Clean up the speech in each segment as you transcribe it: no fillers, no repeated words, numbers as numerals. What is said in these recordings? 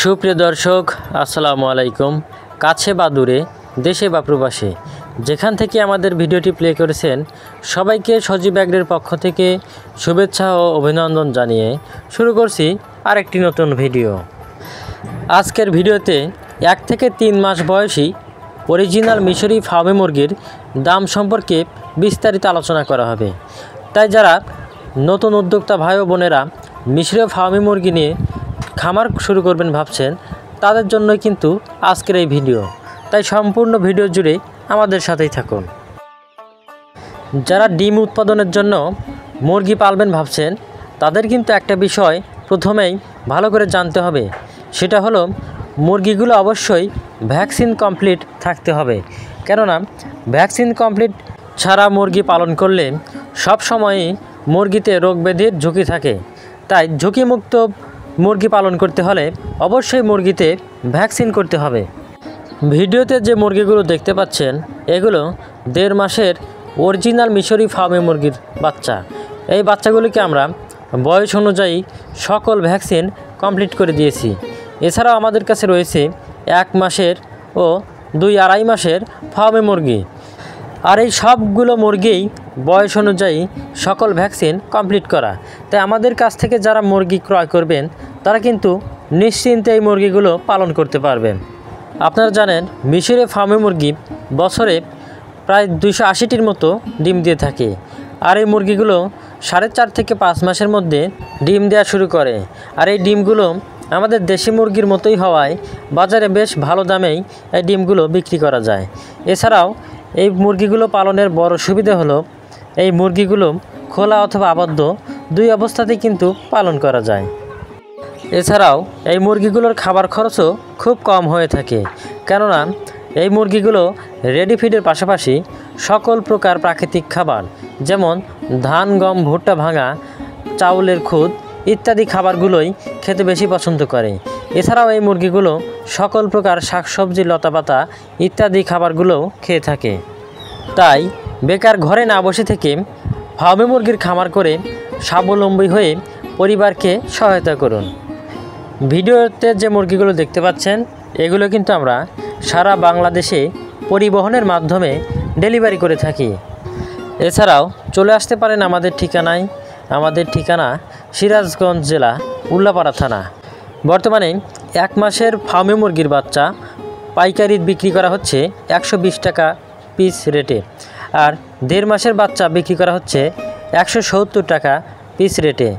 সুপ্রিয় দর্শক আসসালামু আলাইকুম। কাছে বা দূরে, দেশে বা প্রবাসে, যেখান থেকে আমাদের ভিডিওটি প্লে করেছেন সবাইকে সজীব অ্যাগ্রির পক্ষ থেকে শুভেচ্ছা ও অভিনন্দন জানিয়ে শুরু করছি আরেকটি নতুন ভিডিও। আজকের ভিডিওতে 1 থেকে 3 মাস বয়সী অরিজিনাল মিশরি ফার্মে মুরগির দাম সম্পর্কে বিস্তারিত আলোচনা করা হবে। তাই যারা নতুন উদ্যোক্তা ভাই ও বোনেরা মিশরীয় ফার্মে মুরগি নিয়ে খামার শুরু করবেন ভাবছেন, তাদের জন্য কিন্তু আজকের এই ভিডিও। তাই সম্পূর্ণ ভিডিও জুড়ে আমাদের সাথেই থাকুন। যারা ডিম উৎপাদনের জন্য মুরগি পালবেন ভাবছেন, তাদের কিন্তু একটা বিষয় প্রথমেই ভালো করে জানতে হবে। সেটা হলো মুরগিগুলো অবশ্যই ভ্যাকসিন কমপ্লিট থাকতে হবে। কেননা ভ্যাকসিন কমপ্লিট ছাড়া মুরগি পালন করলে সব সময়ই মুরগিতে রোগ ব্যাধির ঝুঁকি থাকে। তাই ঝুঁকিমুক্ত মুরগি পালন করতে হলে অবশ্যই মুরগিতে ভ্যাকসিন করতে হবে। ভিডিওতে যে মুরগিগুলো দেখতে পাচ্ছেন, এগুলো 1.5 মাসের অরিজিনাল মিশরি ফার্মে মুরগির বাচ্চা। এই বাচ্চাগুলিকে আমরা বয়স অনুযায়ী সকল ভ্যাকসিন কমপ্লিট করে দিয়েছি। এছাড়াও আমাদের কাছে রয়েছে 1 মাসের ও 2-2.5 মাসের ফার্মে মুরগি। আর এই সবগুলো মুরগিই বয়স অনুযায়ী সকল ভ্যাকসিন কমপ্লিট করা। তাই আমাদের কাছ থেকে যারা মুরগি ক্রয় করবেন, তারা কিন্তু নিশ্চিন্তে এই মুরগিগুলো পালন করতে পারবেন। আপনারা জানেন, মিশরে ফার্মে মুরগি বছরে প্রায় 280টির মতো ডিম দিয়ে থাকে। আর এই মুরগিগুলো 4.5 থেকে 5 মাসের মধ্যে ডিম দেওয়া শুরু করে। আর এই ডিমগুলো আমাদের দেশি মুরগির মতোই হওয়ায় বাজারে বেশ ভালো দামেই এই ডিমগুলো বিক্রি করা যায়। এছাড়াও এই মুরগিগুলো পালনের বড় সুবিধা হলো, এই মুরগিগুলো খোলা অথবা আবদ্ধ 2 অবস্থাতেই কিন্তু পালন করা যায়। এছাড়াও এই মুরগিগুলোর খাবার খরচও খুব কম হয়ে থাকে। কেননা এই মুরগিগুলো রেডি ফিডের পাশাপাশি সকল প্রকার প্রাকৃতিক খাবার, যেমন ধান, গম, ভুট্টা ভাঙা, চাউলের খুদ ইত্যাদি খাবারগুলোই খেতে বেশি পছন্দ করে। এছাড়াও এই মুরগিগুলো সকল প্রকার শাকসবজি, লতাপাতা ইত্যাদি খাবারগুলোও খেয়ে থাকে। তাই বেকার ঘরে না বসে থেকে ফার্মে মুরগির খামার করে স্বাবলম্বী হয়ে পরিবারকে সহায়তা করুন। ভিডিওতে যে মুরগিগুলো দেখতে পাচ্ছেন, এগুলো কিন্তু আমরা সারা বাংলাদেশে পরিবহনের মাধ্যমে ডেলিভারি করে থাকি। এছাড়াও চলে আসতে পারেন আমাদের ঠিকানায়। আমাদের ঠিকানা সিরাজগঞ্জ জেলা, উল্লাপাড়া থানা। বর্তমানে 1 মাসের ফার্মে মুরগির বাচ্চা পাইকারি বিক্রি করা হচ্ছে 120 টাকা পিস রেটে। আর 1.5 মাসের বাচ্চা বিক্রি করা হচ্ছে 170 টাকা পিস রেটে।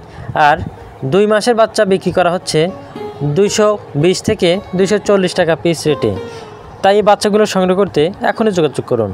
আর 2 মাসের বাচ্চা বিক্রি করা হচ্ছে 220 থেকে 240 টাকা পিস রেটে। তাই এই বাচ্চাগুলো সংগ্রহ করতে এখনই যোগাযোগ করুন।